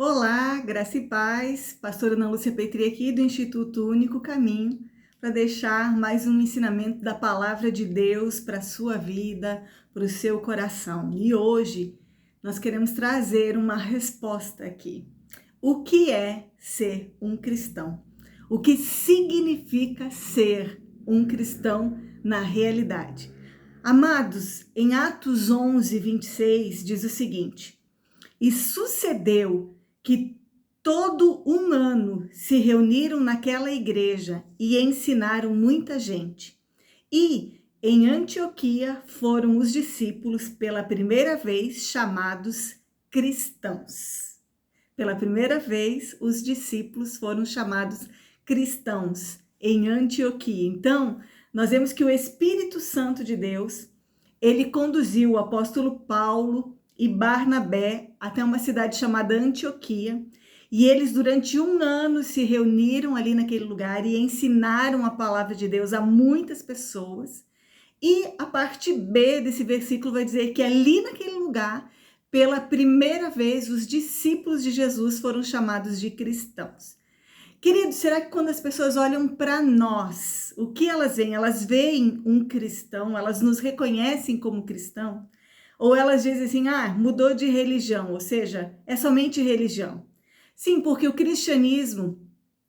Olá, graça e paz, pastora Ana Lúcia Petri aqui do Instituto Único Caminho, para deixar mais um ensinamento da Palavra de Deus para a sua vida, para o seu coração. E hoje nós queremos trazer uma resposta aqui. O que é ser um cristão? O que significa ser um cristão na realidade? Amados, em Atos 11, 26 diz o seguinte: e sucedeu que todo um ano se reuniram naquela igreja e ensinaram muita gente. E em Antioquia foram os discípulos pela primeira vez chamados cristãos. Pela primeira vez, os discípulos foram chamados cristãos em Antioquia. Então, nós vemos que o Espírito Santo de Deus, ele conduziu o apóstolo Paulo e Barnabé até uma cidade chamada Antioquia, e eles durante um ano se reuniram ali naquele lugar e ensinaram a palavra de Deus a muitas pessoas. E a parte B desse versículo vai dizer que ali naquele lugar, pela primeira vez, os discípulos de Jesus foram chamados de cristãos. Querido, será que quando as pessoas olham para nós, o que elas veem? Elas veem um cristão, elas nos reconhecem como cristão? Ou elas dizem assim, mudou de religião, ou seja, é somente religião? Sim, porque o cristianismo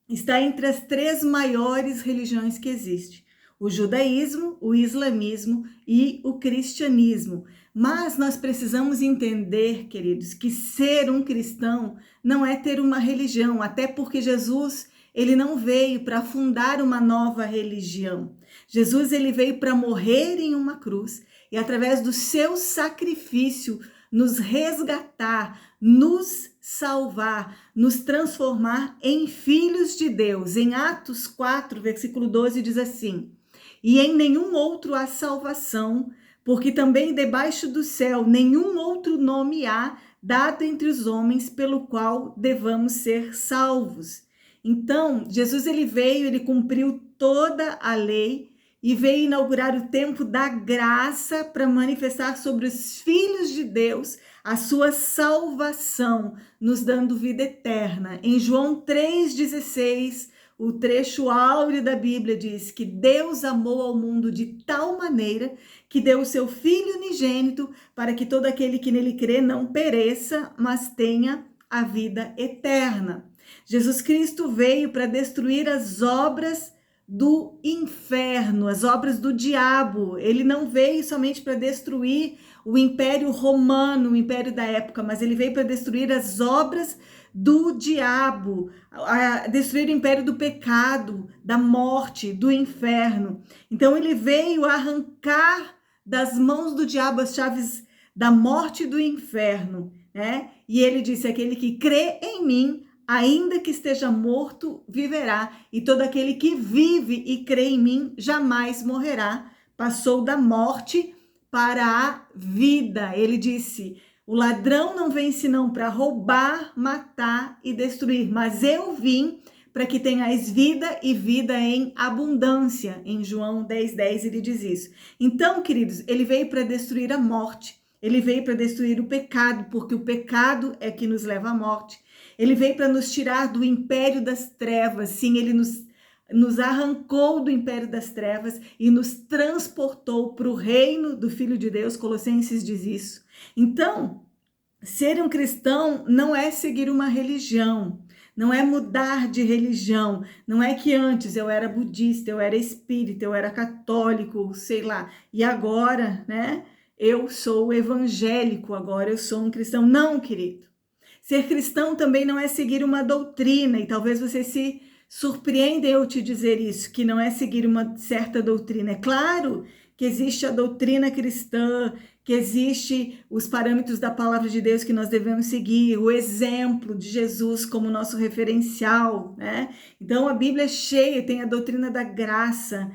está entre as três maiores religiões que existem: o judaísmo, o islamismo e o cristianismo. Mas nós precisamos entender, queridos, que ser um cristão não é ter uma religião, até porque Jesus, ele não veio para fundar uma nova religião. Jesus, ele veio para morrer em uma cruz e através do seu sacrifício nos resgatar, nos salvar, nos transformar em filhos de Deus. Em Atos 4, versículo 12 diz assim: e em nenhum outro há salvação, porque também debaixo do céu nenhum outro nome há dado entre os homens pelo qual devamos ser salvos. Então, Jesus, ele veio, ele cumpriu toda a lei e veio inaugurar o tempo da graça para manifestar sobre os filhos de Deus a sua salvação, nos dando vida eterna. Em João 3,16, o trecho áureo da Bíblia diz que Deus amou ao mundo de tal maneira que deu o seu Filho unigênito para que todo aquele que nele crê não pereça, mas tenha a vida eterna. Jesus Cristo veio para destruir as obras do inferno, as obras do diabo. Ele não veio somente para destruir o Império Romano, o império da época, mas ele veio para destruir as obras do diabo, a destruir o império do pecado, da morte, do inferno. Então ele veio arrancar das mãos do diabo as chaves da morte e do inferno, né? E ele disse: aquele que crê em mim, ainda que esteja morto, viverá, e todo aquele que vive e crê em mim jamais morrerá. Passou da morte para a vida. Ele disse: o ladrão não vem senão para roubar, matar e destruir, mas eu vim para que tenhais vida e vida em abundância. Em João 10:10 ele diz isso. Então, queridos, ele veio para destruir a morte. Ele veio para destruir o pecado, porque o pecado é que nos leva à morte. Ele veio para nos tirar do império das trevas. Sim, ele nos arrancou do império das trevas e nos transportou para o reino do Filho de Deus. Colossenses diz isso. Então, ser um cristão não é seguir uma religião, não é mudar de religião, não é que antes eu era budista, eu era espírita, eu era católico, sei lá, e agora, né, eu sou evangélico, agora eu sou um cristão. Não, querido. Ser cristão também não é seguir uma doutrina, e talvez você se surpreenda eu te dizer isso, que não é seguir uma certa doutrina. É claro que existe a doutrina cristã, que existe os parâmetros da palavra de Deus que nós devemos seguir, o exemplo de Jesus como nosso referencial, né? Então a Bíblia é cheia, tem a doutrina da graça,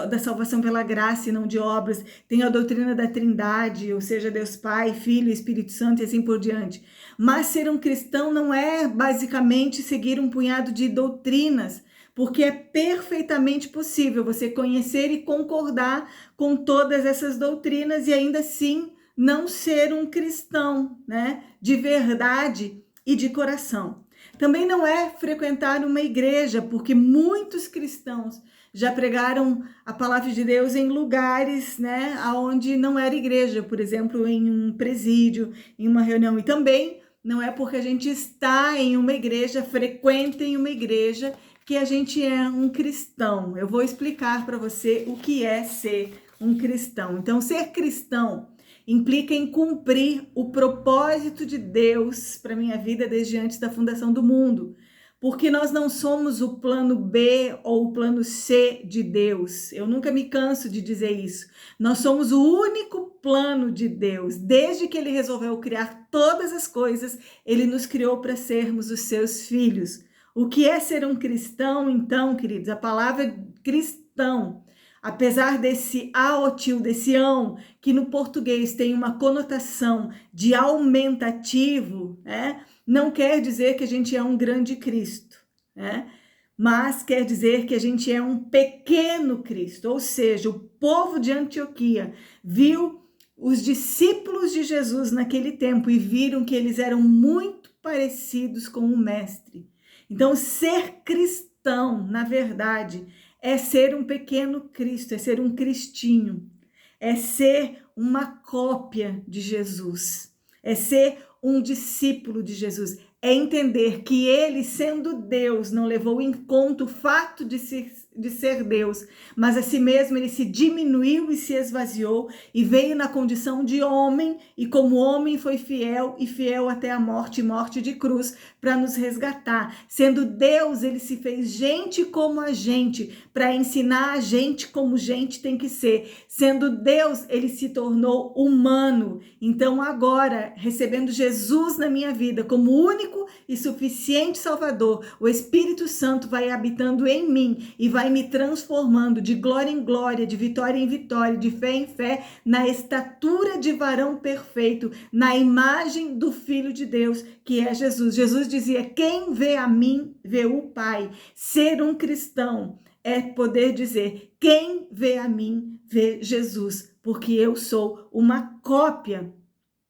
da salvação pela graça e não de obras, tem a doutrina da Trindade, ou seja, Deus Pai, Filho e Espírito Santo e assim por diante. Mas ser um cristão não é basicamente seguir um punhado de doutrinas, porque é perfeitamente possível você conhecer e concordar com todas essas doutrinas e ainda assim não ser um cristão, né, de verdade, e de coração. Também não é frequentar uma igreja, porque muitos cristãos já pregaram a palavra de Deus em lugares, né, onde não era igreja, por exemplo, em um presídio, em uma reunião. E também não é porque a gente está em uma igreja, frequenta em uma igreja, que a gente é um cristão. Eu vou explicar para você o que é ser um cristão. Então, ser cristão implica em cumprir o propósito de Deus para minha vida desde antes da fundação do mundo. Porque nós não somos o plano B ou o plano C de Deus. Eu nunca me canso de dizer isso. Nós somos o único plano de Deus. Desde que ele resolveu criar todas as coisas, ele nos criou para sermos os seus filhos. O que é ser um cristão, então, queridos? A palavra cristão, apesar desse aotil, desse ão, que no português tem uma conotação de aumentativo, né? Não quer dizer que a gente é um grande Cristo, né? Mas quer dizer que a gente é um pequeno Cristo, ou seja, o povo de Antioquia viu os discípulos de Jesus naquele tempo e viram que eles eram muito parecidos com o Mestre. Então, ser cristão, na verdade, é ser um pequeno Cristo, é ser um cristinho, é ser uma cópia de Jesus, é ser um discípulo de Jesus, é entender que ele, sendo Deus, não levou em conta o fato de ser Deus, mas a si mesmo ele se diminuiu e se esvaziou e veio na condição de homem, e como homem foi fiel e fiel até a morte, morte de cruz, para nos resgatar. Sendo Deus, ele se fez gente como a gente, para ensinar a gente como gente tem que ser. Sendo Deus, ele se tornou humano. Então agora, recebendo Jesus na minha vida como único e suficiente Salvador, o Espírito Santo vai habitando em mim e vai me transformando de glória em glória, de vitória em vitória, de fé em fé, na estatura de varão perfeito, na imagem do Filho de Deus, que é Jesus. Jesus dizia: quem vê a mim, vê o Pai. Ser um cristão é poder dizer: quem vê a mim, vê Jesus, porque eu sou uma cópia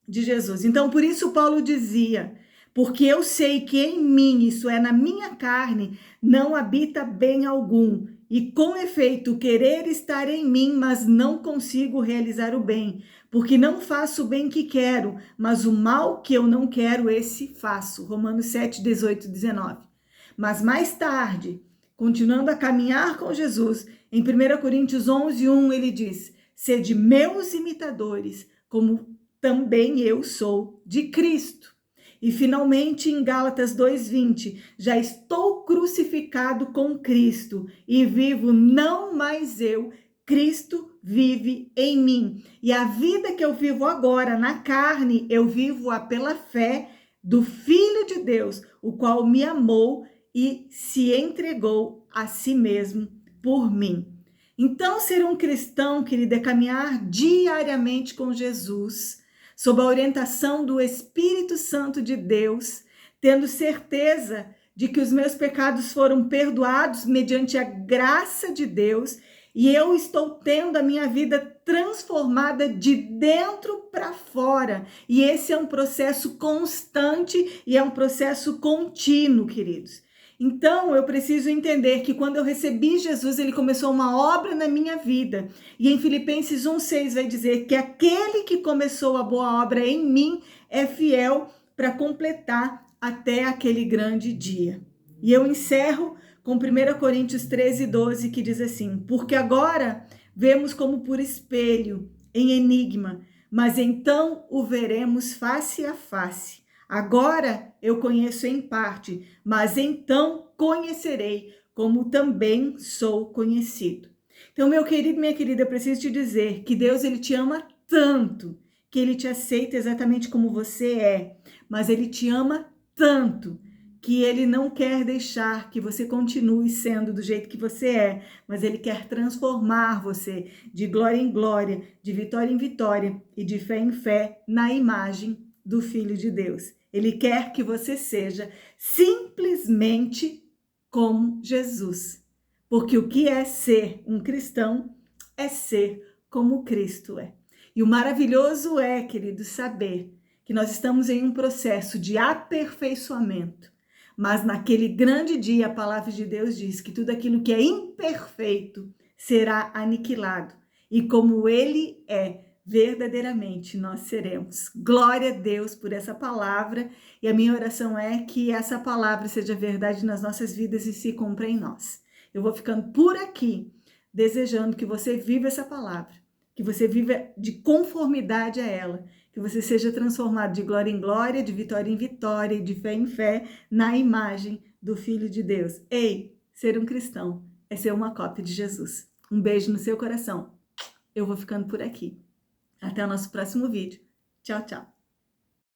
de Jesus. Então, por isso Paulo dizia: porque eu sei que em mim, isso é, na minha carne, não habita bem algum, e com efeito querer estar em mim, mas não consigo realizar o bem, porque não faço o bem que quero, mas o mal que eu não quero, esse faço. Romanos 7, 18, 19. Mas mais tarde, continuando a caminhar com Jesus, em 1 Coríntios 11, 1, ele diz: sede meus imitadores, como também eu sou de Cristo. E finalmente em Gálatas 2:20, já estou crucificado com Cristo e vivo não mais eu, Cristo vive em mim. E a vida que eu vivo agora na carne, eu vivo-a pela fé do Filho de Deus, o qual me amou e se entregou a si mesmo por mim. Então, ser um cristão, querido, é caminhar diariamente com Jesus, sob a orientação do Espírito Santo de Deus, tendo certeza de que os meus pecados foram perdoados mediante a graça de Deus, e eu estou tendo a minha vida transformada de dentro para fora. E esse é um processo constante e é um processo contínuo, queridos. Então, eu preciso entender que quando eu recebi Jesus, ele começou uma obra na minha vida. E em Filipenses 1:6 vai dizer que aquele que começou a boa obra em mim é fiel para completar até aquele grande dia. E eu encerro com 1 Coríntios 13:12, que diz assim: porque agora vemos como por espelho, em enigma, mas então o veremos face a face. Agora eu conheço em parte, mas então conhecerei como também sou conhecido. Então, meu querido, minha querida, eu preciso te dizer que Deus, ele te ama tanto, que ele te aceita exatamente como você é, mas ele te ama tanto que ele não quer deixar que você continue sendo do jeito que você é, mas ele quer transformar você de glória em glória, de vitória em vitória e de fé em fé na imagem do Filho de Deus. Ele quer que você seja simplesmente como Jesus. Porque o que é ser um cristão é ser como Cristo é. E o maravilhoso é, querido, saber que nós estamos em um processo de aperfeiçoamento. Mas naquele grande dia, a palavra de Deus diz que tudo aquilo que é imperfeito será aniquilado. E como ele é, verdadeiramente nós seremos. Glória a Deus por essa palavra. E a minha oração é que essa palavra seja verdade nas nossas vidas e se cumpra em nós. Eu vou ficando por aqui, desejando que você viva essa palavra, que você viva de conformidade a ela, que você seja transformado de glória em glória, de vitória em vitória e de fé em fé na imagem do Filho de Deus. Ei, ser um cristão é ser uma cópia de Jesus. Um beijo no seu coração. Eu vou ficando por aqui. Até o nosso próximo vídeo. Tchau, tchau.